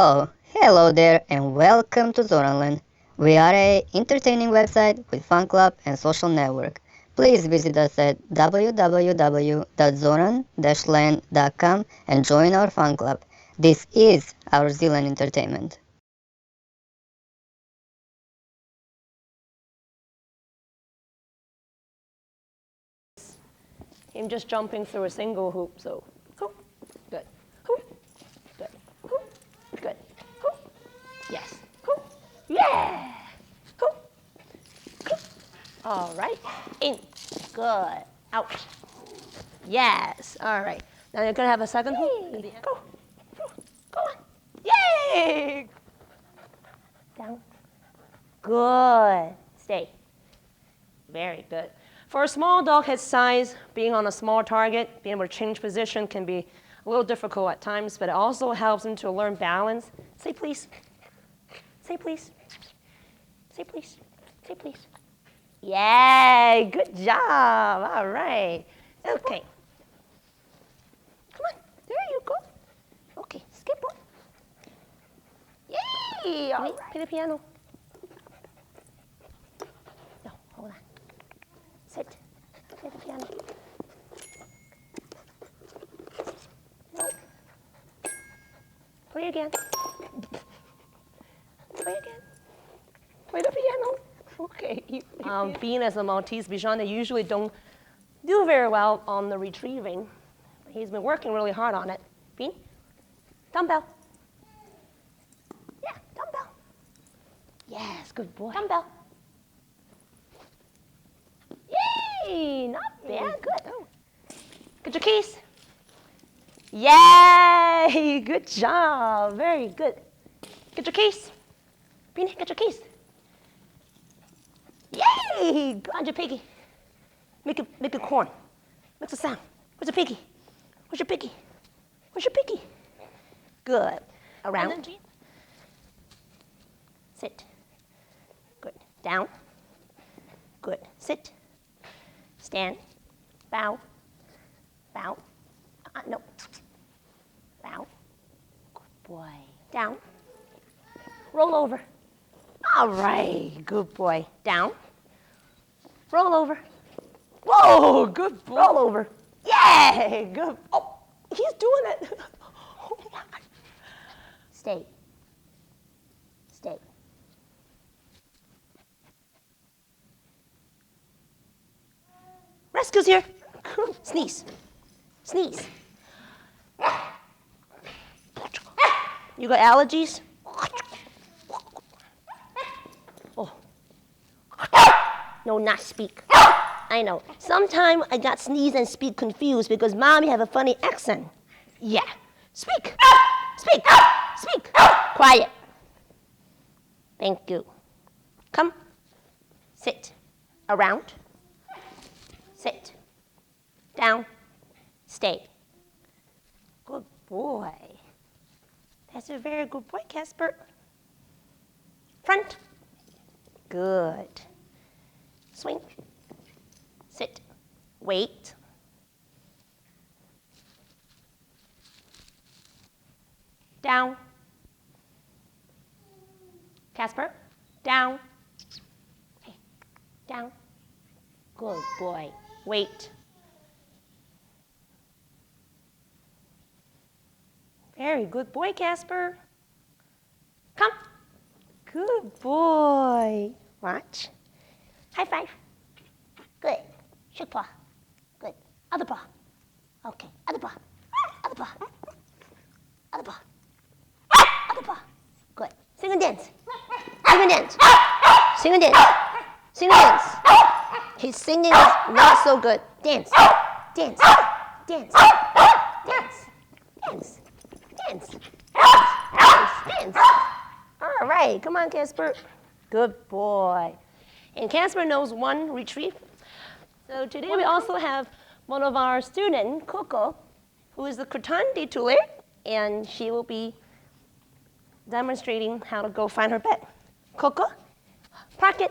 Oh, hello there and welcome to Zoranland. We are a entertaining website with fan club and social network. Please visit us at www.zoran-land.com and join our fan club. This is our Zealand entertainment. Him just jumping through a single hoop, so hoop, good, hoop, good, hoop, good, hoop, yes, hoop, yeah, hoop, hoop. All right, in, good, out, yes, all right. Now you're gonna have a second hoop. Go, go on, yay, down, good, stay, very good. For a small dog his size, being on a small target, being able to change position can be a little difficult at times, but it also helps him to learn balance. Say please. Say please. Say please. Say please. Yay, good job. All right. Okay. Come on. There you go. Okay, skip on. Yay. All right. Play the piano. No, hold on. Sit. Play the piano. No. Play again. Play again. Play the piano. Okay. Being as a Maltese Bichon, they usually don't do very well on the retrieving. He's been working really hard on it. Bean? Dumbbell. Yeah, dumbbell. Yes, good boy. Dumbbell. Yay, not bad, good. Oh. Get your keys. Yay, good job, very good. Get your keys. Beanie, get your keys. Yay, grind your piggy. Make a corn. Make a sound. Where's your piggy? Where's your piggy? Where's your piggy? Good. Around. Sit. Good. Down. Good. Sit. Stand, bow, bow, no, bow, good boy, down, roll over, all right, good boy, down, roll over, whoa, good boy, roll over, yay, good, oh, he's doing it, oh my, stay, stay. Rescue's here. Sneeze. Sneeze. You got allergies? Oh. No, not speak. I know. Sometimes I got sneeze and speak confused because mommy have a funny accent. Yeah. Speak. Speak. Speak. Quiet. Thank you. Come. Sit. Around. Sit, down, stay. Good boy. That's a very good boy, Casper. Front. Good. Swing. Sit. Wait. Down. Casper. Down. Okay. Down. Good boy. Wait. Very good boy, Casper. Come. Good boy. Watch. High five. Good. Shake paw. Good. Other paw. Okay. Other paw. Other paw. Other paw. Other paw. Good. Sing and dance. Sing and dance. Sing and dance. Sing and dance. His singing is not so good. Dance, dance, dance, dance, dance, dance, dance, dance. All right, come on, Casper. Good boy. And Casper knows one retrieve. So today we also have one of our students, Coco, who is the Cretande Tule, and she will be demonstrating how to go find her pet. Coco, park it.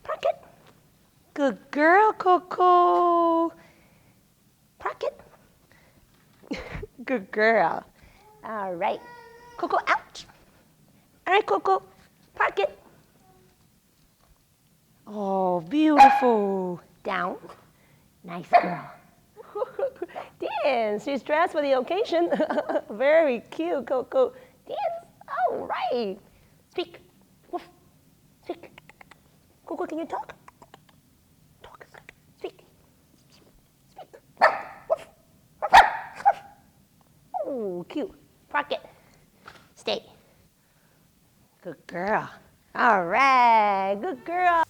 Park it. Good girl, Coco. Park it. Good girl. All right. Coco, out. All right, Coco, park it. Oh, beautiful. Down. Nice girl. Dance. She's dressed for the occasion. Very cute, Coco. Dance. All right. Speak. Woof. Speak. Coco, can you talk? Talk. Speak. Speak. Woof. Woof. Oh, cute. Park it. Stay. Good girl. All right. Good girl.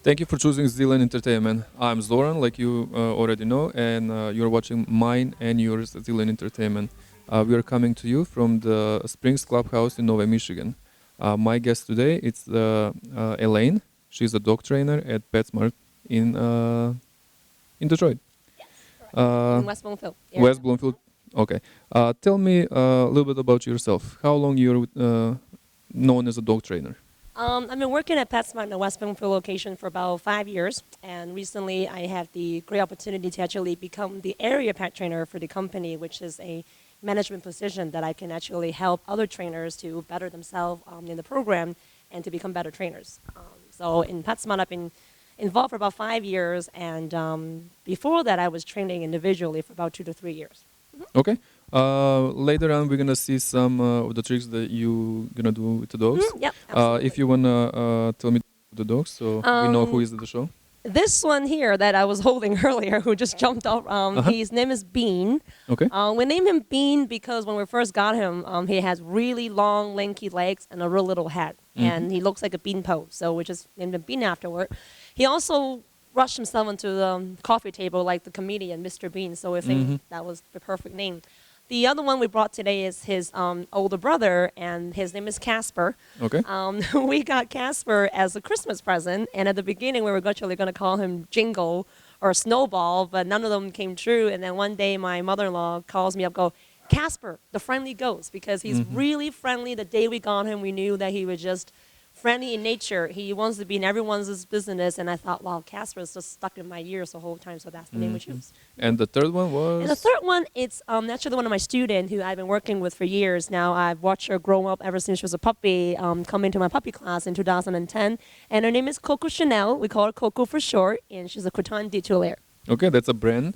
Thank you for choosing Zealand Entertainment. I'm Zoran, like you already know, and you're watching mine and yours Zealand Entertainment. We are coming to you from the Springs Clubhouse in Nova, Michigan. My guest today is Elaine. She's a dog trainer at PetSmart in Detroit. In West Bloomfield. Yeah. West Bloomfield. Okay. Tell me a little bit about yourself. How long you're known as a dog trainer? I've been working at PetSmart in the West Bloomfield location for about 5 years, and recently I had the great opportunity to actually become the area pet trainer for the company, which is a management position that I can actually help other trainers to better themselves in the program and to become better trainers. So in PetSmart, I've been involved for about 5 years, and before that, I was training individually for about 2 to 3 years. Okay. Later on, we're gonna see some of the tricks that you gonna do with the dogs. Yep, absolutely. If you wanna tell me the dogs, so we know who is at the show. This one here that I was holding earlier, who just jumped off, his name is Bean. Okay. We named him Bean because when we first got him, he has really long, lanky legs and a real little head. And he looks like a beanpole, so we just named him Bean afterward. He also rushed himself into the coffee table like the comedian Mr. Bean, so we think that was the perfect name. The other one we brought today is his older brother, and his name is Casper. Okay. We got Casper as a Christmas present, and at the beginning we were actually going to call him Jingle or Snowball, but none of them came true. And then one day my mother-in-law calls me up, go, Casper, the friendly ghost, because he's really friendly. The day we got him, we knew that he was just friendly in nature. He wants to be in everyone's business, and I thought, wow, Casper is just stuck in my ears the whole time, so that's the name we choose. And the third one was. And the third one, it's actually one of my students who I've been working with for years now. I've watched her grow up ever since she was a puppy, come into my puppy class in 2010. And her name is Coco Chanel. We call her Coco for short, and she's a Croton de Tulare. Okay, that's a brand.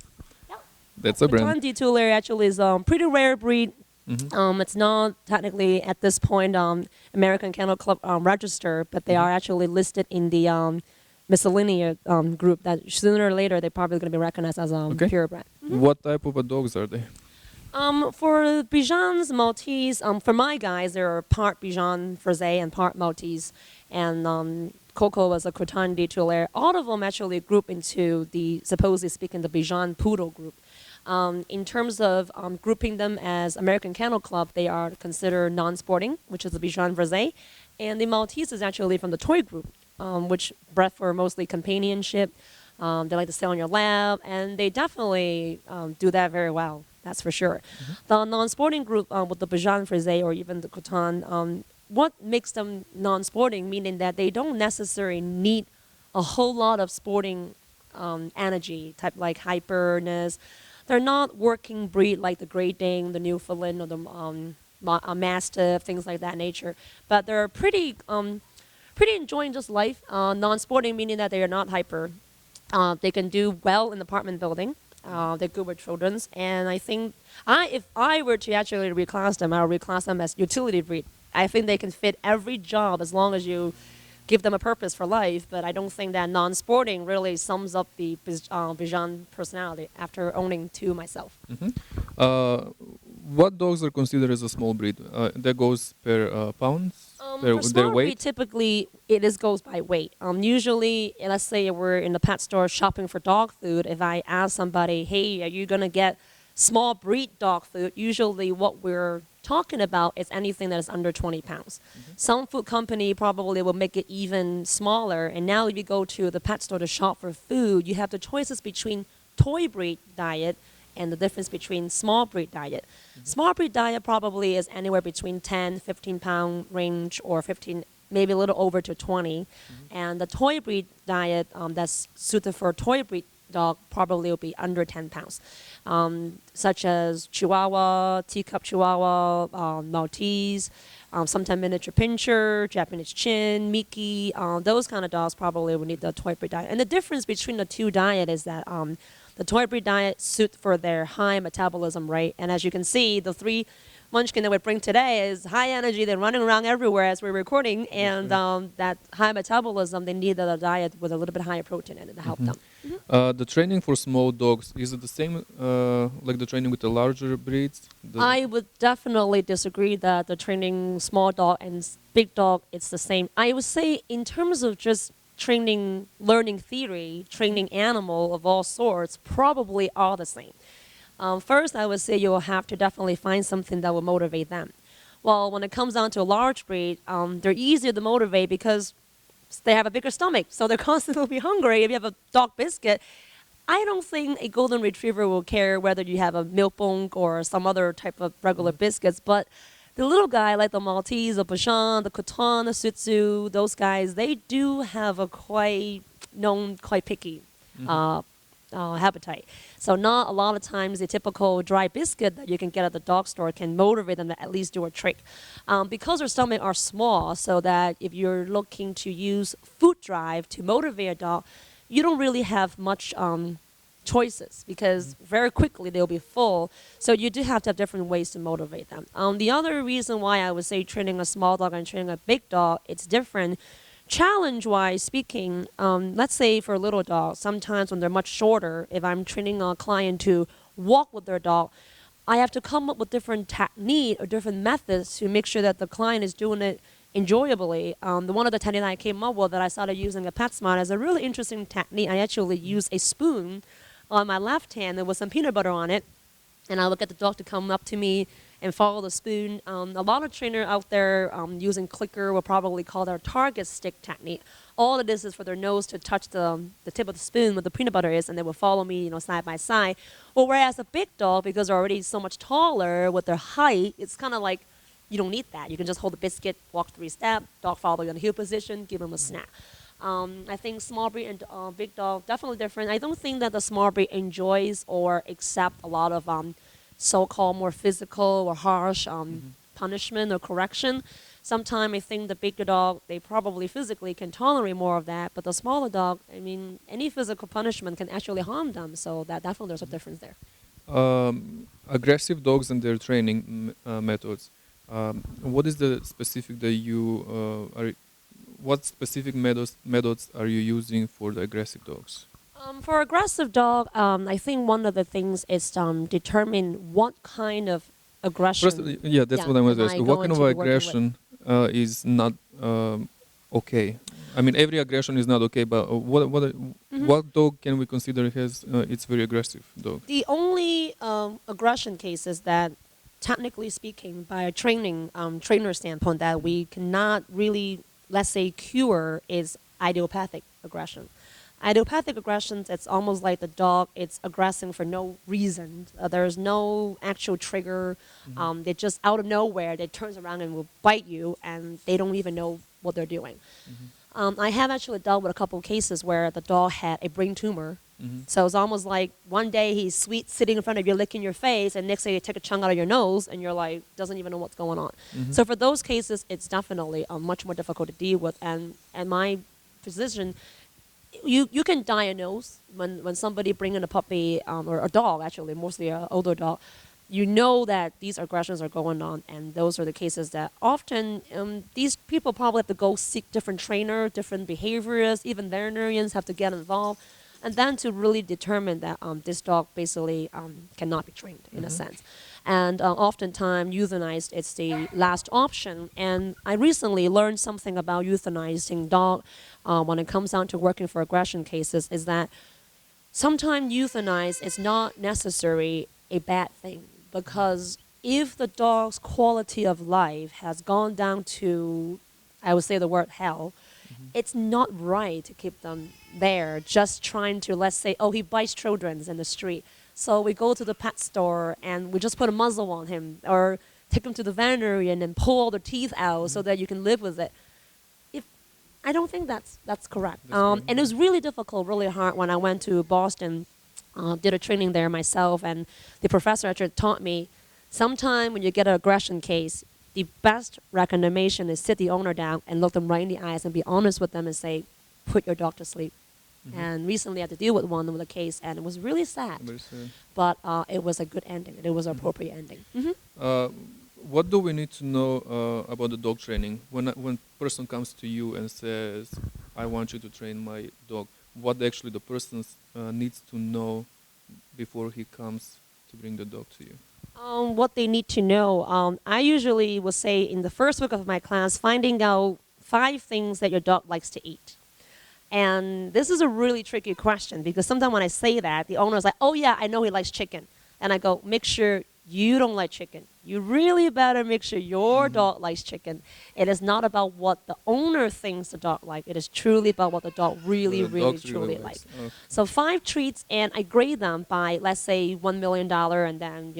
Yep. That's a brand. Croton de Tulare actually is a pretty rare breed. It's not technically at this point American Kennel Club registered, but they are actually listed in the miscellaneous group that sooner or later they're probably going to be recognized as purebred. What type of dogs are they? For Bijans, Maltese, for my guys, they're part Bichon Frise and part Maltese. And Coco was a Croton de Tulare. All of them actually group into the, supposedly speaking, the Bichon Poodle group. In terms of grouping them as American Kennel Club, they are considered non-sporting, which is the Bichon Frise. And the Maltese is actually from the toy group, which bred for mostly companionship. They like to stay on your lap, and they definitely do that very well. That's for sure. The non-sporting group with the Bichon Frise or even the Croton, what makes them non-sporting, meaning that they don't necessarily need a whole lot of sporting energy, type like hyperness. They're not working breed like the Great Dane, the Newfoundland, or the Mastiff, things like that nature. But they're pretty enjoying just life. Non-sporting meaning that they are not hyper. They can do well in apartment building. They're good with children's. And I think if I were to actually reclass them, I would reclass them as utility breed. I think they can fit every job as long as you give them a purpose for life, but I don't think that non-sporting really sums up the Bichon personality after owning two myself. What dogs are considered as a small breed? That goes per pounds? For small breed, typically it goes by weight. Usually, let's say we're in the pet store shopping for dog food. If I ask somebody, hey, are you going to get small breed dog food? Usually what we're talking about is anything that is under 20 pounds. Some food company probably will make it even smaller. And now if you go to the pet store to shop for food, you have the choices between toy breed diet and the difference between small breed diet. Small breed diet probably is anywhere between 10, 15 pound range or 15, maybe a little over to 20. And the toy breed diet that's suited for toy breed dog probably will be under 10 pounds, such as Chihuahua, teacup Chihuahua, Maltese, sometimes miniature pincher, Japanese chin, Miki. Those kind of dogs probably will need the toy breed diet. And the difference between the two diet is that the toy breed diet suit for their high metabolism rate. And as you can see, the three munchkin that we bring today is high energy. They're running around everywhere as we're recording, and that high metabolism, they need a diet with a little bit higher protein in it to help them. The training for small dogs, is it the same like the training with the larger breeds? I would definitely disagree that the training small dog and big dog, it's the same. I would say in terms of just training, learning theory, training animal of all sorts, probably all the same. First, I would say you'll have to definitely find something that will motivate them. Well, when it comes down to a large breed, they're easier to motivate because they have a bigger stomach, so they're constantly hungry. If you have a dog biscuit, I don't think a golden retriever will care whether you have a milk bone or some other type of regular biscuits, but the little guy like the Maltese, the Bichon, the Coton, the Shih Tzu, those guys, they do have a quite picky appetite. So not a lot of times the typical dry biscuit that you can get at the dog store can motivate them to at least do a trick. Because their stomach are small, so that if you're looking to use food drive to motivate a dog, you don't really have much choices because very quickly they'll be full. So you do have to have different ways to motivate them. The other reason why I would say training a small dog and training a big dog, it's different. Challenge-wise speaking, let's say for a little dog, sometimes when they're much shorter, if I'm training a client to walk with their dog, I have to come up with different technique or different methods to make sure that the client is doing it enjoyably. One of the techniques I came up with that I started using at PetSmart is a really interesting technique. I actually use a spoon on my left hand with some peanut butter on it, and I would get the dog to come up to me and follow the spoon. A lot of trainers out there using clicker will probably call their target stick technique. All it is for their nose to touch the tip of the spoon where the peanut butter is, and they will follow me, side by side. Well, whereas a big dog, because they're already so much taller with their height, it's kind of like you don't need that. You can just hold the biscuit, walk 3 steps, dog follow you in the heel position, give them a snack. I think small breed and big dog, definitely different. I don't think that the small breed enjoys or accept a lot of so-called more physical or harsh punishment or correction. Sometimes I think the bigger dog, they probably physically can tolerate more of that, but the smaller dog, I mean, any physical punishment can actually harm them, so that definitely there's a difference there. Aggressive dogs and their training methods. What is the specific that you what specific methods are you using for the aggressive dogs? For aggressive dog, I think one of the things is determine what kind of aggression. First, that's what I was asking. What kind of aggression is not okay? I mean, every aggression is not okay, but what dog can we consider has it's very aggressive dog? The only aggression cases that, technically speaking, by a trainer standpoint, that we cannot really, let's say, cure is idiopathic aggression. Idiopathic aggressions, it's almost like the dog, it's aggressing for no reason. There's no actual trigger. They just out of nowhere, they turns around and will bite you, and they don't even know what they're doing. I have actually dealt with a couple of cases where the dog had a brain tumor. So it's almost like one day he's sweet sitting in front of you licking your face, and next day you take a chunk out of your nose and you're like, doesn't even know what's going on. So for those cases, it's definitely much more difficult to deal with. And my position, you can diagnose when somebody bring in a puppy or a dog, actually, mostly an older dog, you know that these aggressions are going on, and those are the cases that often these people probably have to go seek different trainer, different behaviorists, even veterinarians have to get involved, and then to really determine that this dog basically cannot be trained in a sense. And oftentimes euthanized is the last option. And I recently learned something about euthanizing dog when it comes down to working for aggression cases, is that sometimes euthanize is not necessarily a bad thing, because if the dog's quality of life has gone down to, I would say the word hell, it's not right to keep them there just trying to, let's say, oh, he bites children in the street. So we go to the pet store and we just put a muzzle on him, or take him to the veterinarian and pull all the teeth out so that you can live with it. I don't think that's correct. That's correct. And it was really difficult, really hard when I went to Boston, did a training there myself, and the professor actually taught me, sometime when you get an aggression case, the best recommendation is sit the owner down and look them right in the eyes and be honest with them and say, put your dog to sleep. And recently I had to deal with one with a case, and it was really sad. Very sad. But it was a good ending. It was an appropriate ending. What do we need to know about the dog training? When person comes to you and says, "I want you to train my dog," what actually the person needs to know before he comes to bring the dog to you? What they need to know, I usually will say in the first week of my class, finding out 5 things that your dog likes to eat. And this is a really tricky question because sometimes when I say that, the owner is like, "Oh yeah, I know he likes chicken." And I go, "Make sure you don't like chicken. You really better make sure your dog likes chicken." It is not about what the owner thinks the dog like. It is truly about what the dog really, The really, dogs truly likes. like. Okay. So 5 treats, and I grade them by, let's say, $1 million, and then,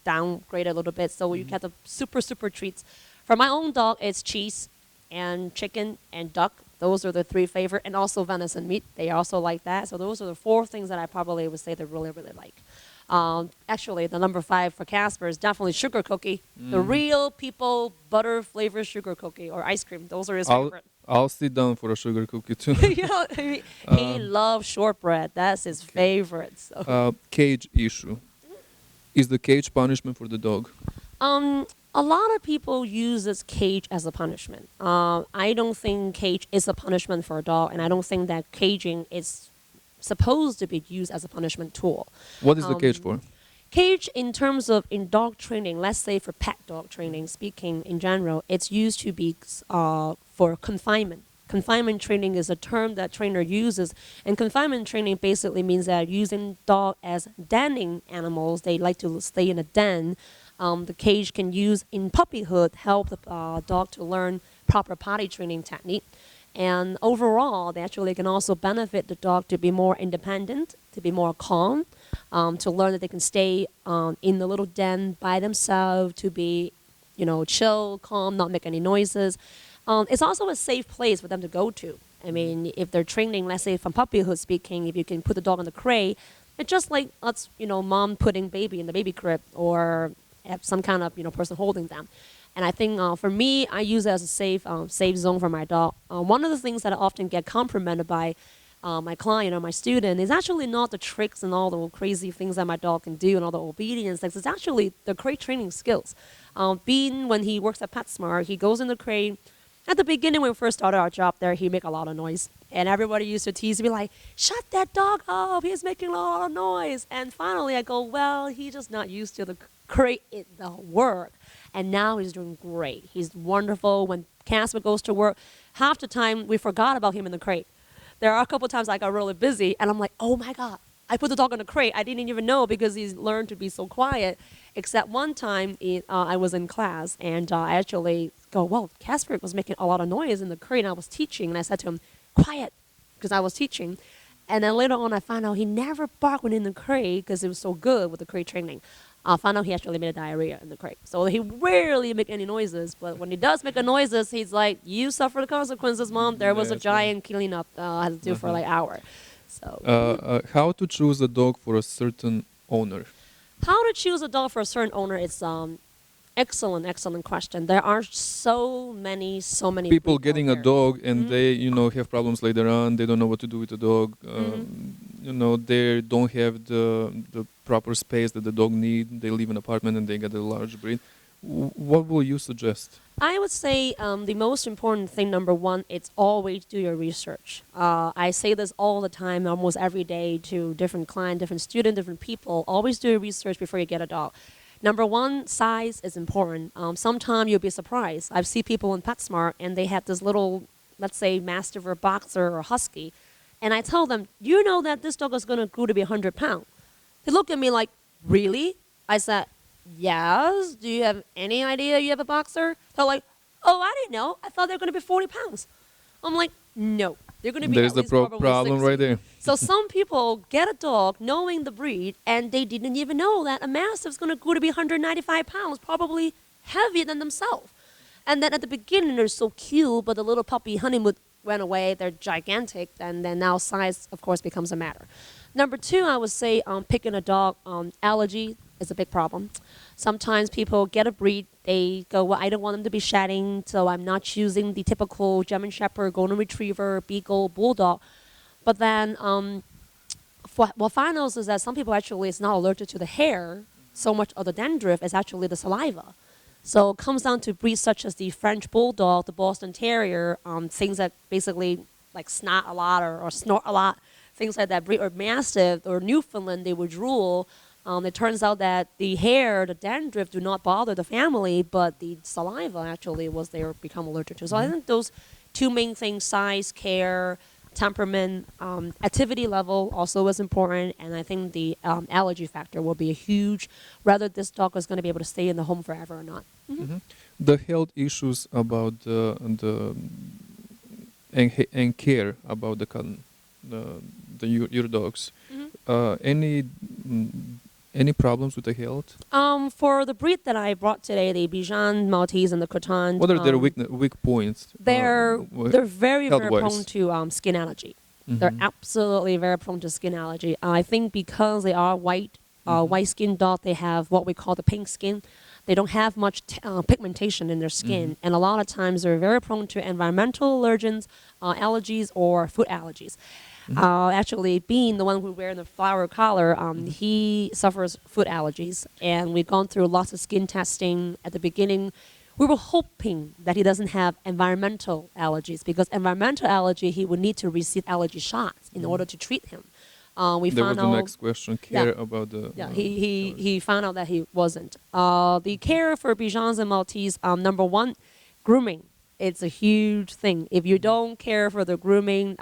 downgrade a little bit. So you get the super, super treats. For my own dog, it's cheese and chicken and duck. Those are the 3 favorite, and also venison meat. They also like that. So those are the 4 things that I probably would say they really, really like. Actually, the number 5 for Casper is definitely sugar cookie. The real people butter flavored sugar cookie or ice cream. Those are his favorite. I'll sit down for a sugar cookie too. He loves shortbread. That's his favorite. So. Cage issue. Is the cage punishment for the dog? A lot of people use this cage as a punishment. I don't think cage is a punishment for a dog, and I don't think that caging is supposed to be used as a punishment tool. What is the cage for? Cage, in terms of in dog training, let's say for pet dog training, speaking in general, it's used to be for confinement. Confinement training is a term that trainer uses, and confinement training basically means that using dog as denning animals. They like to stay in a den. The cage can use in puppyhood help the dog to learn proper potty training technique. And overall, they actually can also benefit the dog to be more independent, to be more calm, to learn that they can stay in the little den by themselves, to be, chill, calm, not make any noises. It's also a safe place for them to go to. I mean, if they're training, let's say from puppyhood speaking, if you can put the dog on the crate, it's just like us, mom putting baby in the baby crib or have some kind of, person holding them. And I think for me, I use it as a safe zone for my dog. One of the things that I often get complimented by my client or my student is actually not the tricks and all the crazy things that my dog can do and all the obedience things. It's actually the crate training skills. When he works at PetSmart, he goes in the crate. At the beginning, when we first started our job there, he make a lot of noise. And everybody used to tease me like, "Shut that dog up, he's making a lot of noise." And finally I go, well, he's just not used to the crate, the work. And now he's doing great. He's wonderful. When Casper goes to work, half the time we forgot about him in the crate. There are a couple times I got really busy, and I'm like, oh my God, I put the dog in the crate. I didn't even know because he's learned to be so quiet. Except one time I was in class, and I actually go, well, Casper was making a lot of noise in the crate, and I was teaching, and I said to him, quiet, because I was teaching. And then later on, I found out he never barked when in the crate because it was so good with the crate training. I found out he actually made a diarrhea in the crate. So he rarely make any noises, but when he does make a noises, he's like, "You suffer the consequences, Mom." There was a giant cleanup I had to do for like an hour. So How to choose a dog for a certain owner? how to choose a dog for a certain owner? It's excellent question. There are so many People breeds getting out a there. dog and they have problems later on. They don't know what to do with the dog. They don't have the proper space that the dog need. They live in an apartment and they get a large breed. What will you suggest? I would say the most important thing, number one, it's always do your research. I say this all the time, almost every day to different clients, different students, different people. Always do your research before you get a dog. Number one, size is important. Sometimes you'll be surprised. I've seen people in PetSmart and they have this little, let's say, Mastiff or Boxer or Husky. And I tell them, you know that this dog is going to grow to be 100 pounds. They look at me like, really? I said, yes. Do you have any idea you have a Boxer? They're like, oh, I didn't know. I thought they were going to be 40 pounds. I'm like, no. They're going to be There's at the least probably problem 60. right there. So some people get a dog knowing the breed, and they didn't even know that a Mastiff is going to grow to be 195 pounds, probably heavier than themselves. And then at the beginning, they're so cute, but the little puppy honey would went away, they're gigantic, and then now size, of course, becomes a matter. Number two, I would say picking a dog, allergy is a big problem. Sometimes people get a breed, they go, well, I don't want them to be shedding, so I'm not choosing the typical German Shepherd, Golden Retriever, Beagle, Bulldog. But then what find out is that some people actually is not allergic to the hair so much of the dandruff as actually the saliva. So it comes down to breeds such as the French Bulldog, the Boston Terrier, things that basically like snot a lot or snort a lot, things like that, breed, or Mastiff or Newfoundland, they would drool. It turns out that the hair, the dandruff, do not bother the family, but the saliva actually was they become allergic to. So I think those two main things, size, care, temperament, activity level also is important, and I think the allergy factor will be a huge, whether this dog is going to be able to stay in the home forever or not. The health issues about and care about your dogs. Any problems with the health? For the breed that I brought today, the Bichon Maltese and the Coton. What are their weak points? They're very prone to skin allergy. They're absolutely very prone to skin allergy. I think because they are white skin dog, they have what we call the pink skin. They don't have much pigmentation in their skin, and a lot of times they're very prone to environmental allergens, allergies, or food allergies. Actually, being the one who wears the flower collar, he suffers food allergies, and we've gone through lots of skin testing. At the beginning, we were hoping that he doesn't have environmental allergies, because environmental allergy, he would need to receive allergy shots in order to treat him. That was the next question. Care about the... he found out that he wasn't. The care for Bichons and Maltese, number one, grooming. It's a huge thing. If you don't care for the grooming,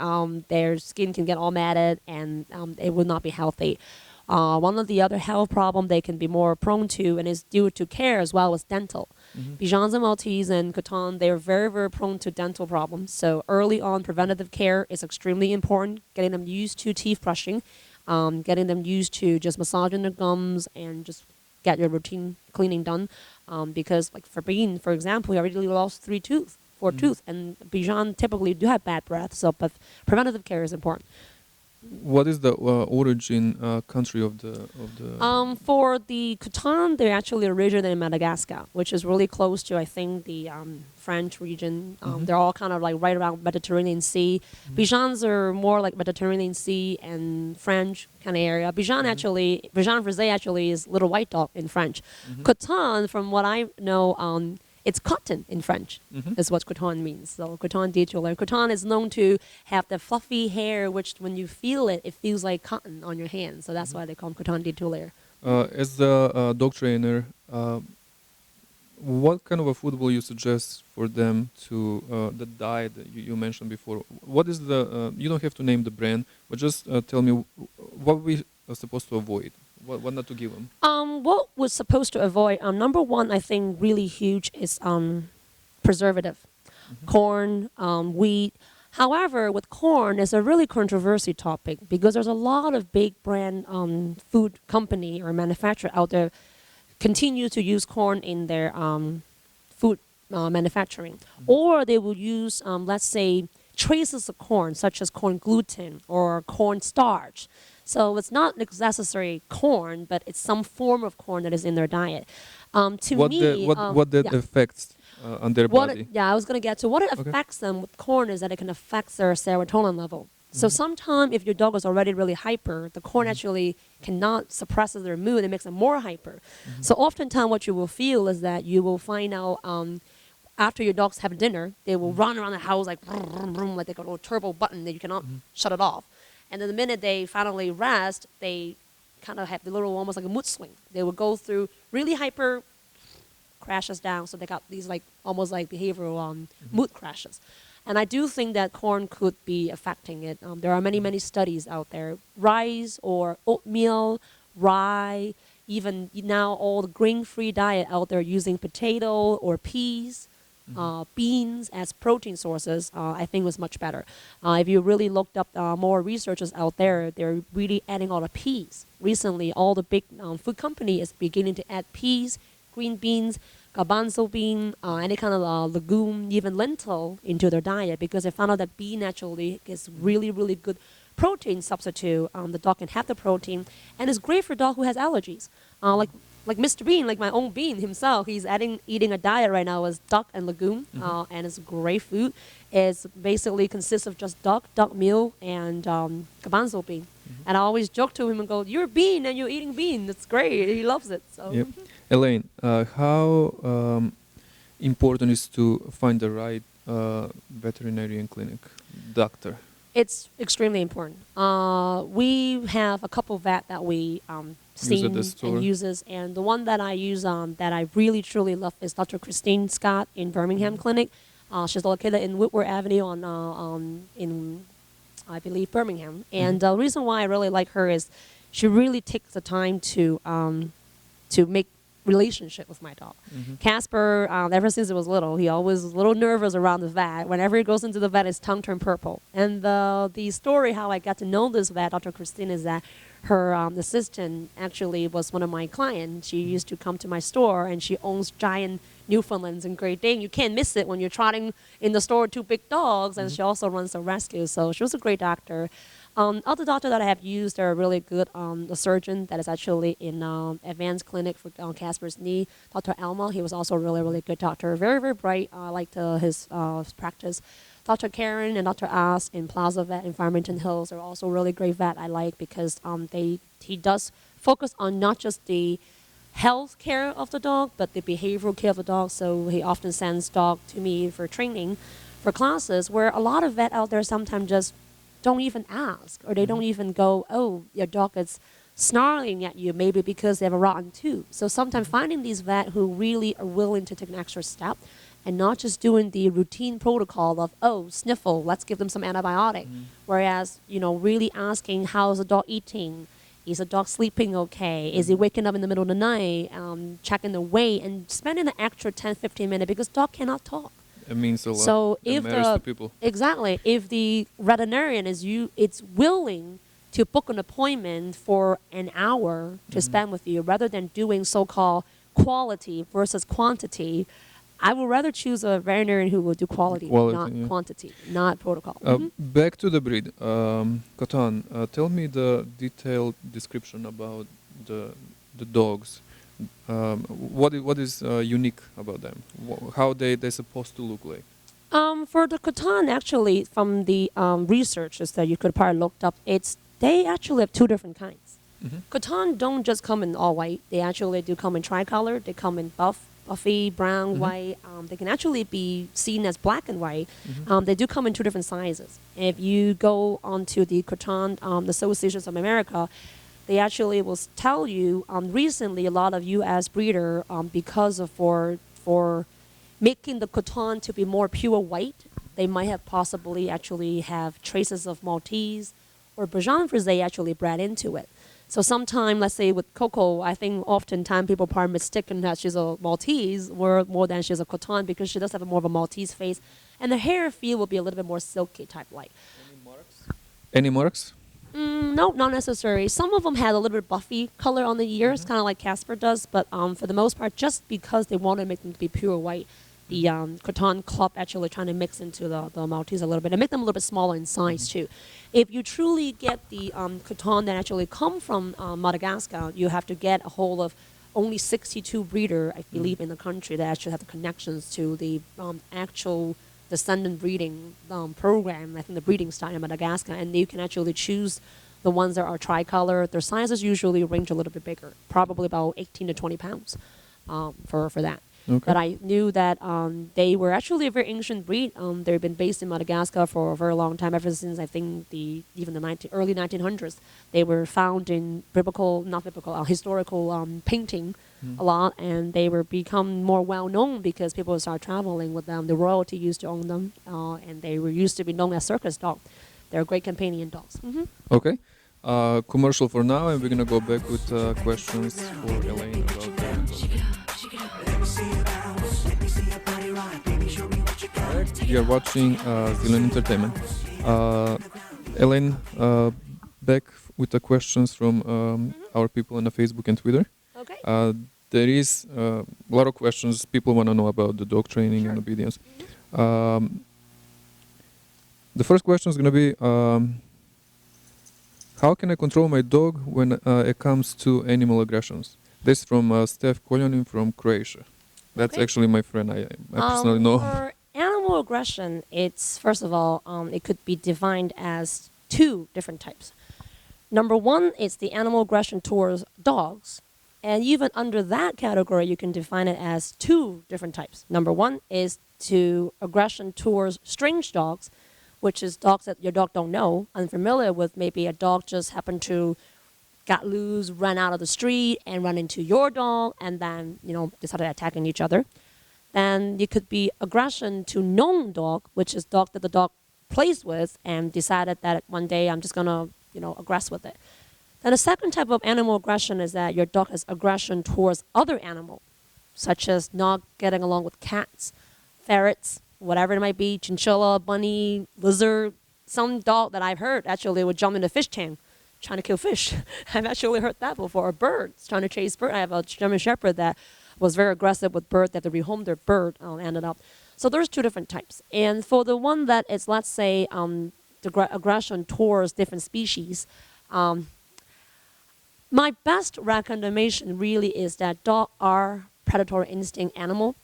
their skin can get all matted, and it will not be healthy. One of the other health problems they can be more prone to, and is due to care as well, as dental. Bichons and Maltese and Coton, they're very, very prone to dental problems. So early on, preventative care is extremely important. Getting them used to teeth brushing, getting them used to just massaging their gums, and just get your routine cleaning done. Because like for Bean, for example, he already lost 4 tooth, and Bichon typically do have bad breath. So, but preventative care is important. What is the origin country of the? For the Coton, they're actually originated in Madagascar, which is really close to, I think, the French region. They're all kind of like right around Mediterranean Sea. Bichons are more like Mediterranean Sea and French kind of area. Bichon Frise actually is little white dog in French. Coton, from what I know, it's cotton in French, is what coton means. So coton de Tulare. Coton is known to have the fluffy hair, which when you feel it, it feels like cotton on your hands. So that's why they call them coton de Tulare. As the dog trainer, what kind of a food will you suggest for them to the diet that you mentioned before? What is the? You don't have to name the brand, but just tell me what we are supposed to avoid. What not to give them? What we're supposed to avoid, number one, I think really huge is preservative. Corn, wheat. However, with corn, it's a really controversial topic, because there's a lot of big brand food company or manufacturer out there continue to use corn in their food manufacturing. Or they will use, let's say, traces of corn, such as corn gluten or corn starch. So it's not necessarily corn, but it's some form of corn that is in their diet. What affects on their body? I was going to get to what it affects them with corn is that it can affect their serotonin level. So sometimes if your dog is already really hyper, the corn actually cannot suppress their mood and makes them more hyper. So oftentimes what you will feel is that you will find out after your dogs have dinner, they will run around the house like vroom, vroom, vroom, like they got a little turbo button that you cannot shut it off. And then the minute they finally rest, they kind of have the little, almost like a mood swing. They will go through really hyper, crashes down. So they got these like almost like behavioral mood crashes. And I do think that corn could be affecting it. There are many, many studies out there. Rice or oatmeal, rye, even now all the grain-free diet out there using potato or peas, beans as protein sources, I think was much better. If you really looked up more researchers out there, they're really adding all the peas. Recently, all the big food company is beginning to add peas, green beans, garbanzo bean, any kind of legume, even lentil into their diet because they found out that bean actually is really, really good protein substitute. The dog can have the protein, and it's great for a dog who has allergies. Like Mr. Bean, like my own Bean himself, he's eating a diet right now with duck and legume, and it's great food. It's basically consists of just duck meal, and garbanzo bean. And I always joke to him and go, "You're a bean and you're eating bean. That's great." He loves it. So. Yep. Elaine, how important is to find the right veterinarian clinic doctor? It's extremely important. We have a couple vet that we seen and uses, and the one that I use that I really truly love is Dr. Christine Scott in Birmingham Clinic. She's located in Whitworth Avenue in I believe Birmingham. And the reason why I really like her is she really takes the time to make relationship with my dog. Casper, ever since he was little, he always was a little nervous around the vet. Whenever he goes into the vet, his tongue turned purple. And the story how I got to know this vet, Dr. Christine, is that her assistant actually was one of my clients. She used to come to my store, and she owns giant Newfoundlands and Great Dane. You can't miss it when you're trotting in the store with two big dogs, and she also runs a rescue. So she was a great doctor. Other doctor that I have used are really good. The surgeon that is actually in advanced clinic for Casper's knee, Dr. Alma. He was also a really, really good doctor. Very, very bright. I liked his practice. Dr. Karen and Dr. As in Plaza Vet in Farmington Hills are also really great vet I like because he does focus on not just the health care of the dog, but the behavioral care of the dog. So he often sends dog to me for training, for classes, where a lot of vet out there sometimes just don't even ask, or they don't even go, "Oh, your dog is snarling at you," maybe because they have a rotten tooth. So sometimes finding these vet who really are willing to take an extra step and not just doing the routine protocol of, "Oh, sniffle, let's give them some antibiotic." Whereas, really asking, how's the dog eating? Is the dog sleeping okay? Is he waking up in the middle of the night? Checking the weight and spending an extra 10, 15 minutes because dog cannot talk. It means a lot. So it matters to people. Exactly, if the veterinarian it's willing to book an appointment for an hour to spend with you, rather than doing so-called quality versus quantity, I would rather choose a veterinarian who will do quality not quantity, not protocol. Back to the breed, Catan. Tell me the detailed description about the dogs. What is unique about them? How they're supposed to look like? For the Catan, actually, from the researches that you could probably looked up, they actually have two different kinds. Catan don't just come in all white. They actually do come in tricolor. They come in buffy, brown, white. They can actually be seen as black and white. They do come in two different sizes. If you go onto the Catan Associations of America, they actually will tell you recently a lot of U.S. breeder because of for making the Catan to be more pure white, they might have possibly actually have traces of Maltese or Bichon Frise actually bred into it. So sometime, let's say with Coco, I think oftentimes people probably mistaken that she's a Maltese more than she's a Catan because she does have more of a Maltese face, and the hair feel will be a little bit more silky type like. Any marks? No, not necessary. Some of them had a little bit buffy color on the ears, kind of like Casper does, but for the most part, just because they want to make them to be pure white, the Catan Club actually trying to mix into the Maltese a little bit and make them a little bit smaller in size too. If you truly get the Catan that actually come from Madagascar, you have to get a hold of only 62 breeder, I believe, in the country that actually have the connections to the actual descendant breeding program. I think the breeding style in Madagascar, and you can actually choose the ones that are tricolor. Their sizes usually range a little bit bigger, probably about 18 to 20 pounds for that. Okay. But I knew that they were actually a very ancient breed. They've been based in Madagascar for a very long time, ever since I think even the early 1900s. They were found in historical painting a lot, and they were become more well known because people started traveling with them. The royalty used to own them, and they were used to be known as circus dogs. They're great companion dogs. Okay. Commercial for now, and we're gonna go back with questions for Elaine about that. We are watching Zealand Entertainment. Elaine, back with the questions from our people on the Facebook and Twitter. Okay. there is a lot of questions people want to know about the dog training and obedience. The first question is going to be, how can I control my dog when it comes to animal aggressions? This is from Steph Koljanin from Croatia. That's Okay. actually my friend. I personally know. For animal aggression, it's first of all, it could be defined as two different types. Number one is the animal aggression towards dogs. And even under that category, you can define it as two different types. Number one is to aggression towards strange dogs, which is dogs that your dog don't know, unfamiliar with. Maybe a dog just happened to got loose, ran out of the street, and run into your dog, and then decided attacking each other. Then it could be aggression to known dog, which is dog that the dog plays with and decided that one day I'm just gonna aggress with it. Then the second type of animal aggression is that your dog has aggression towards other animal, such as not getting along with cats, ferrets, whatever it might be, chinchilla, bunny, lizard. Some dog that I've heard actually would jump in a fish tank trying to kill fish. I've actually heard that before. Or birds trying to chase bird. I have a German Shepherd that was very aggressive with bird. They had to rehome their bird. Ended up. So there's two different types. And for the one that is, let's say, the aggression towards different species, my best recommendation really is that dogs are predatory instinct animal.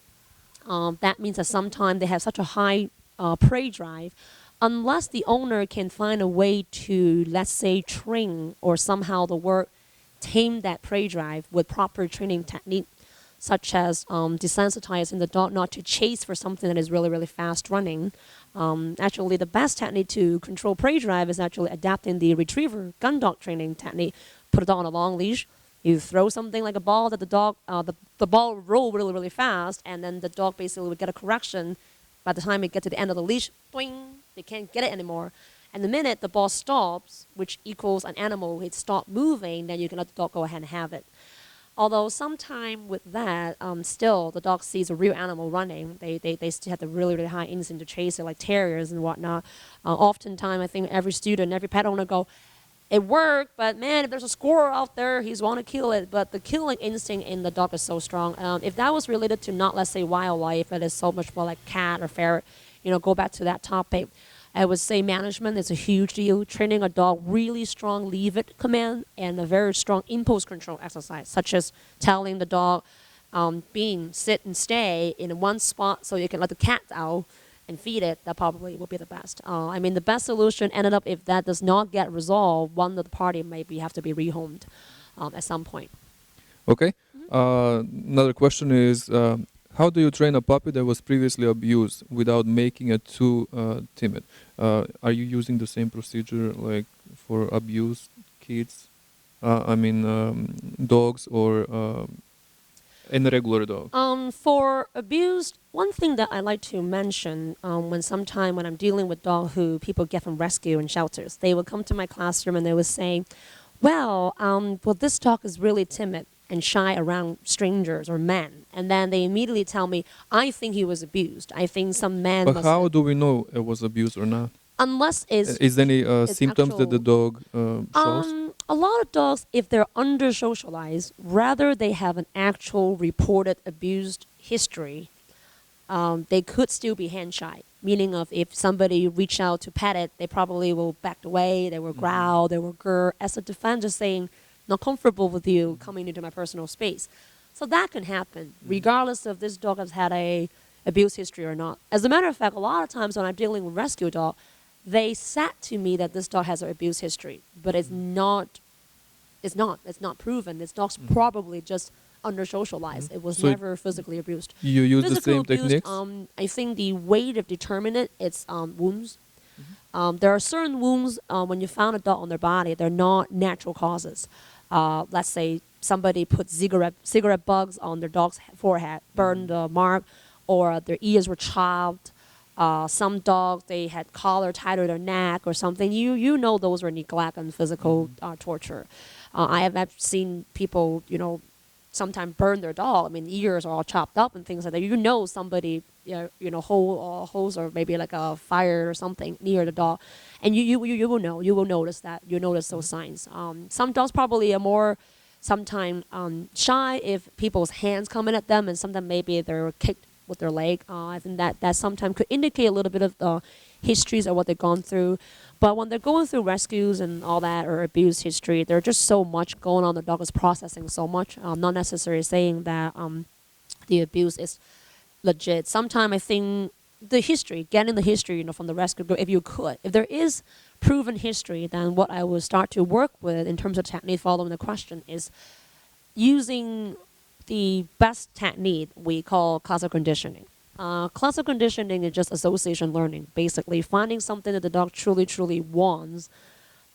That means that sometimes they have such a high prey drive. Unless the owner can find a way to, let's say, train or somehow the word tame that prey drive with proper training technique, such as desensitizing the dog not to chase for something that is really, really fast running. Actually, the best technique to control prey drive is actually adapting the retriever gun dog training technique. Put a dog on a long leash. You throw something like a ball that the dog, the ball will roll really, really fast, and then the dog basically would get a correction. By the time it gets to the end of the leash, boing, they can't get it anymore. And the minute the ball stops, which equals an animal, it stopped moving, then you can let the dog go ahead and have it. Although sometime with that, still the dog sees a real animal running. They still have the really, really high instinct to chase it, like terriers and whatnot. Oftentimes, I think every student, every pet owner go, it worked, but man, if there's a squirrel out there, he's want to kill it. But the killing instinct in the dog is so strong. If that was related to not, let's say, wildlife, it is so much more like cat or ferret, go back to that topic. I would say management is a huge deal. Training a dog really strong leave it command and a very strong impulse control exercise, such as telling the dog, being sit and stay in one spot so you can let the cat out and feed it. That probably would be the best. The best solution ended up if that does not get resolved, one of the party maybe have to be rehomed at some point. Okay. Another question is, how do you train a puppy that was previously abused without making it too timid? Are you using the same procedure like for abused kids? Dogs or a regular dog? For abused, one thing that I like to mention when I'm dealing with dogs who people get from rescue and shelters, they will come to my classroom and they will say, well, this dog is really timid and shy around strangers or men. And then they immediately tell me, I think he was abused. I think some man But must how have-" do we know it was abused or not? Unless Is there any symptoms that the actual- dog shows? A lot of dogs, if they're under socialized, rather they have an actual reported abused history, they could still be hand shy. Meaning of if somebody reached out to pet it, they probably will back away, they will growl, they will grr, as a defense just saying, not comfortable with you coming into my personal space. So that can happen, regardless of this dog has had a abuse history or not. As a matter of fact, a lot of times when I'm dealing with rescue dog, they said to me that this dog has an abuse history, but it's not proven. This dog's probably just under socialized. It was So never physically abused. You use the Physical same abuse, techniques? I think the way to determine it, it's wounds. There are certain wounds when you found a dog on their body, they're not natural causes. Let's say somebody put cigarette bugs on their dog's forehead, burned the mark, or their ears were chopped. Some dogs, they had collar tied to their neck or something. You know those were neglect and physical torture. I have seen people, sometimes burn their dog. Ears are all chopped up and things like that. Somebody, holes or maybe like a fire or something near the dog, and you will know. You will notice that. You notice those signs. Some dogs probably are more sometimes shy if people's hands coming at them, and sometimes maybe they're kicked with their leg. I think that sometimes could indicate a little bit of the histories of what they've gone through. But when they're going through rescues and all that, or abuse history, there's just so much going on. The dog is processing so much. Not necessarily saying that the abuse is legit. Sometimes I think the history, getting the history, from the rescue group, if there is proven history, then what I will start to work with in terms of technique, following the question, is using the best technique we call classical conditioning. Classical conditioning is just association learning, basically finding something that the dog truly, truly wants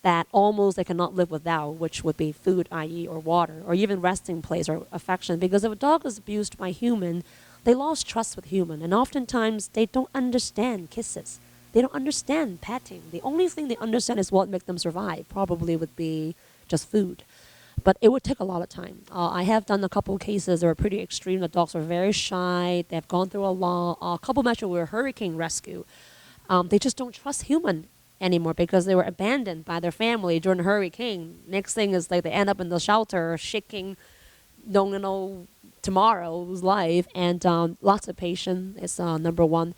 that almost they cannot live without, which would be food, i.e., or water, or even resting place or affection. Because if a dog is abused by human, they lost trust with human, and oftentimes they don't understand kisses. They don't understand petting. The only thing they understand is what makes them survive. Probably would be just food. But it would take a lot of time. I have done a couple of cases that were pretty extreme. The dogs were very shy. They've gone through a lot. A couple actually were hurricane rescue. They just don't trust human anymore because they were abandoned by their family during a hurricane. Next thing is like they end up in the shelter shaking, don't know tomorrow's life. And lots of patience is number one.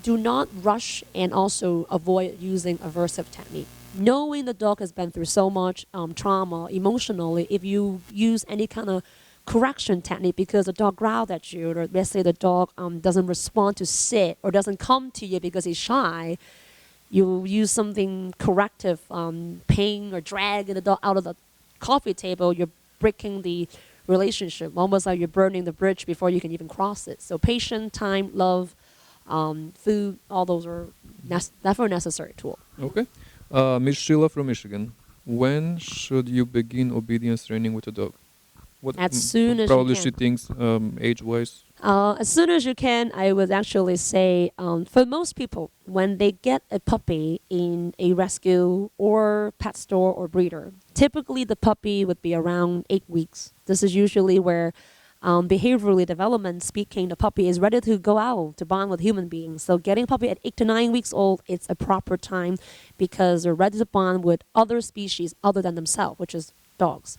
Do not rush, and also avoid using aversive technique. Knowing the dog has been through so much trauma emotionally, if you use any kind of correction technique because the dog growled at you, or let's say the dog doesn't respond to sit or doesn't come to you because he's shy, you use something corrective, pain or dragging the dog out of the coffee table, you're breaking the relationship, almost like you're burning the bridge before you can even cross it. So patience, time, love, food, all those are definitely necessary tool. Okay. Miss Sheila from Michigan. When should you begin obedience training with a dog? What As soon as probably you she can. thinks age-wise. As soon as you can, I would actually say for most people, when they get a puppy in a rescue or pet store or breeder, typically the puppy would be around 8 weeks. This is usually where behaviorally development speaking, the puppy is ready to go out to bond with human beings. So getting a puppy at 8 to 9 weeks old, it's a proper time because they're ready to bond with other species other than themselves, which is dogs.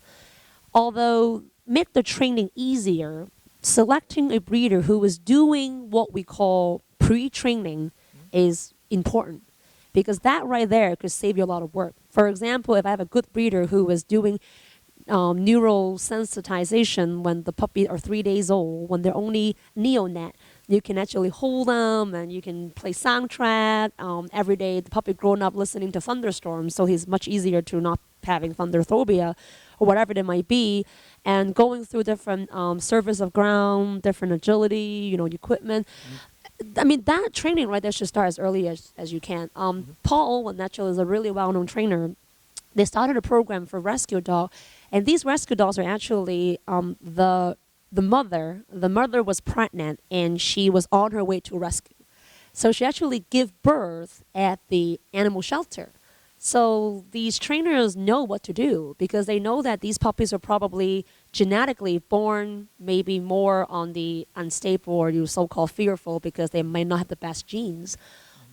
Although make the training easier, selecting a breeder who is doing what we call pre-training is important, because that right there could save you a lot of work. For example, if I have a good breeder who is doing neural sensitization when the puppy are 3 days old, when they're only neonate, you can actually hold them and you can play soundtrack. Every day the puppy grown up listening to thunderstorms, so he's much easier to not having thunderphobia or whatever it might be, and going through different surface of ground, different agility, equipment. I mean, that training right there should start as early as you can. Paul Owen naturally is a really well-known trainer. They started a program for rescue dog, and these rescue dogs are actually the mother. The mother was pregnant, and she was on her way to rescue. So she actually gave birth at the animal shelter. So these trainers know what to do because they know that these puppies are probably genetically born maybe more on the unstable or you so-called fearful because they might not have the best genes.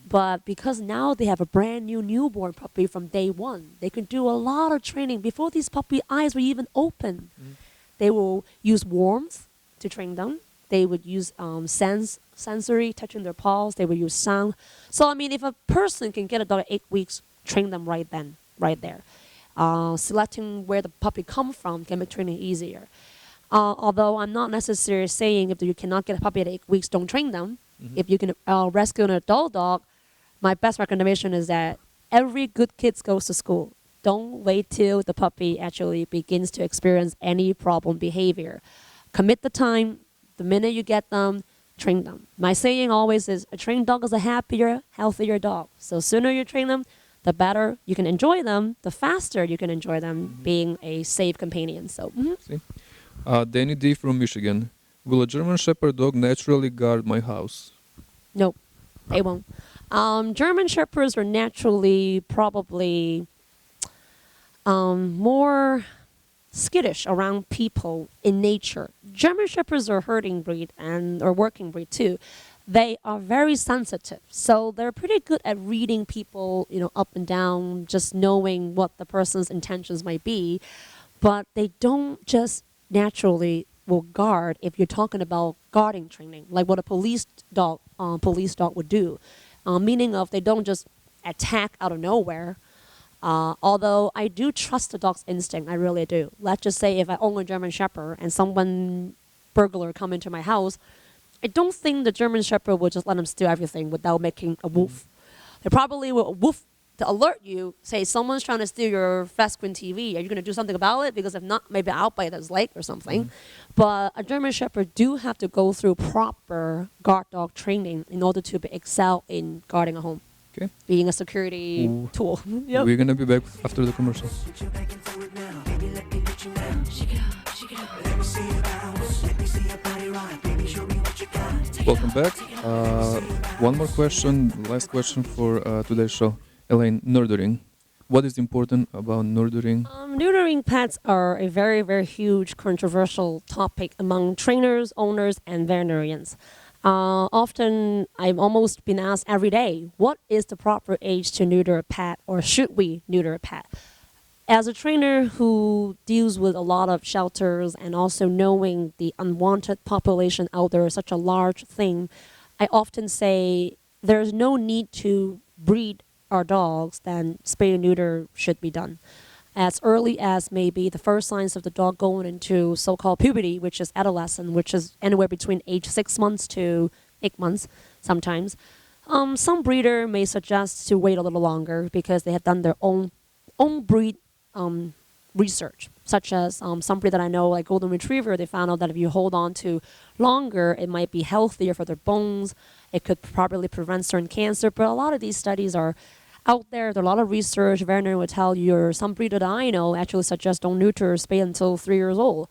But because now they have a brand new newborn puppy from day one, they can do a lot of training before these puppy eyes were even open. They will use warmth to train them. They would use sensory, touching their paws. They would use sound. So, I mean, if a person can get a dog at 8 weeks, train them right then, right there. Selecting where the puppy come from can make training easier. Although I'm not necessarily saying if you cannot get a puppy at 8 weeks, don't train them. If you can rescue an adult dog, my best recommendation is that every good kid goes to school. Don't wait till the puppy actually begins to experience any problem behavior. Commit the time. The minute you get them, train them. My saying always is a trained dog is a happier, healthier dog. So sooner you train them, the better you can enjoy them, the faster you can enjoy them being a safe companion. So, See? Danny D from Michigan. Will a German Shepherd dog naturally guard my house? Nope, they won't. German Shepherds are naturally probably more skittish around people in nature. German Shepherds are herding breed and or working breed too. They are very sensitive, so they're pretty good at reading people, up and down, just knowing what the person's intentions might be. but they don't just naturally will guard if you're talking about guarding training, like what a police dog would do, meaning of they don't just attack out of nowhere. Although I do trust the dog's instinct, I really do. Let's just say if I own a German Shepherd and someone burglar come into my house, I don't think the German Shepherd will just let them steal everything without making a woof. They probably will woof to alert you, say someone's trying to steal your flat screen TV. Are you going to do something about it? Because if not, maybe I'll bite his leg or something. But a German Shepherd do have to go through proper guard dog training in order to excel in guarding a home, Okay. being a security tool. Yep. We're gonna be back after the commercial. Welcome back. One more question, last question for today's show. Elaine, nurturing. What is important about nurturing? Neutering pets are a very, very huge controversial topic among trainers, owners, and veterinarians. Often, I've almost been asked every day, what is the proper age to neuter a pet, or should we neuter a pet? As a trainer who deals with a lot of shelters and also knowing the unwanted population out there is such a large thing, I often say there's no need to breed our dogs, then spay and neuter should be done. As early as maybe the first signs of the dog going into so-called puberty, which is adolescent, which is anywhere between age 6 months to 8 months sometimes. Some breeder may suggest to wait a little longer because they have done their own breed research, such as some breed that I know, like Golden Retriever, they found out that if you hold on to longer, it might be healthier for their bones. It could probably prevent certain cancer. But a lot of these studies are out there. There's a lot of research. Veterinary will tell you, or some breeder that I know actually suggest don't neuter or spay until 3 years old.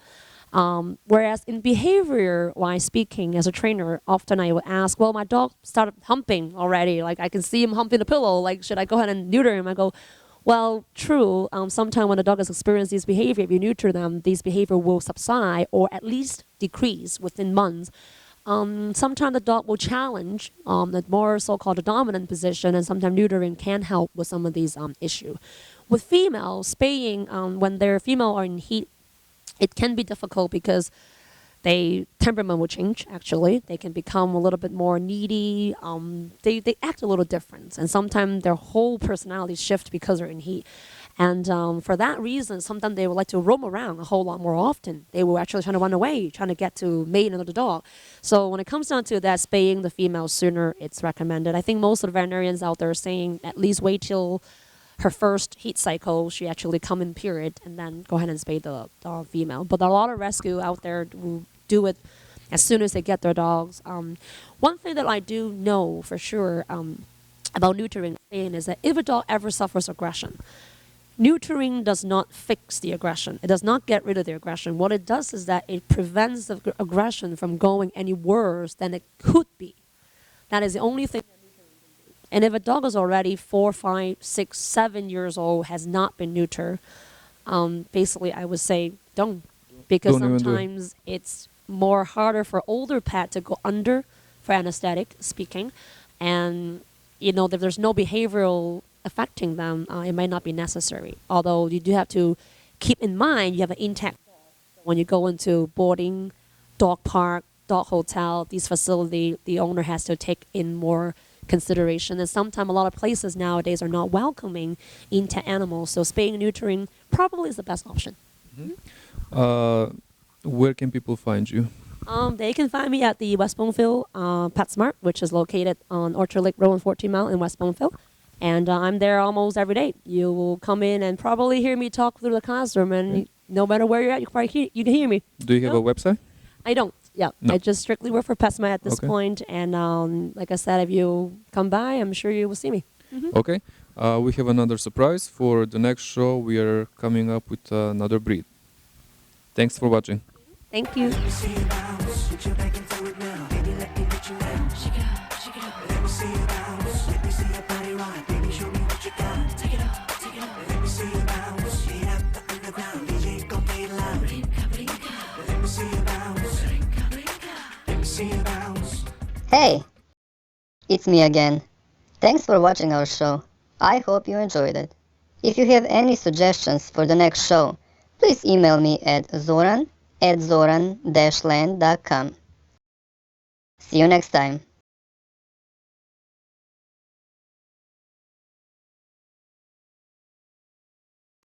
Whereas in behavior-wise speaking, as a trainer, often I would ask, well, my dog started humping already. Like, I can see him humping the pillow. Like, should I go ahead and neuter him? I go, well, true. Sometimes when a dog has experienced these behavior, if you neuter them, these behavior will subside or at least decrease within months. Sometimes the dog will challenge the more so-called dominant position, and sometimes neutering can help with some of these issues. With females, spaying, when their female are in heat, it can be difficult because they temperament will change. Actually, they can become a little bit more needy. They act a little different, and sometimes their whole personality shift because they're in heat. And for that reason, sometimes they would like to roam around a whole lot more often. They will actually try to run away, trying to get to mate another dog. So when it comes down to that, spaying the female sooner, it's recommended. I think most of the veterinarians out there are saying at least wait till her first heat cycle, she actually come in period, and then go ahead and spay the female. But there are a lot of rescue out there who do it as soon as they get their dogs. One thing that I do know for sure about neutering is that if a dog ever suffers aggression, neutering does not fix the aggression. It does not get rid of the aggression. What it does is that it prevents the aggression from going any worse than it could be. That is the only thing. And if a dog is already 4, 5, 6, 7 years old, has not been neutered, basically I would say don't. Because Don't even do it. sometimes it's more harder for older pet to go under for anesthetic speaking. And, you know, if there's no behavioral affecting them, it might not be necessary. Although you do have to keep in mind you have an intact dog. When you go into boarding, dog park, dog hotel, these facilities, the owner has to take in more consideration. And sometimes a lot of places nowadays are not welcoming intact animals. So spaying and neutering probably is the best option. Where can people find you? They can find me at the West Boneville PetSmart, which is located on Orchard Lake Road and 14 Mile in West Boneville. And I'm there almost every day. You will come in and probably hear me talk through the classroom, and no matter where you're at, you can hear me. Do you have a website? I don't. Yeah, No. I just strictly work for PetSmart at this Okay. point. And like I said, if you come by, I'm sure you will see me. Okay. We have another surprise. For the next show, we are coming up with another breed. Thanks for watching. Thank you. Hey, it's me again. Thanks for watching our show. I hope you enjoyed it. If you have any suggestions for the next show, please email me at zoran@zoran-land.com. See you next time.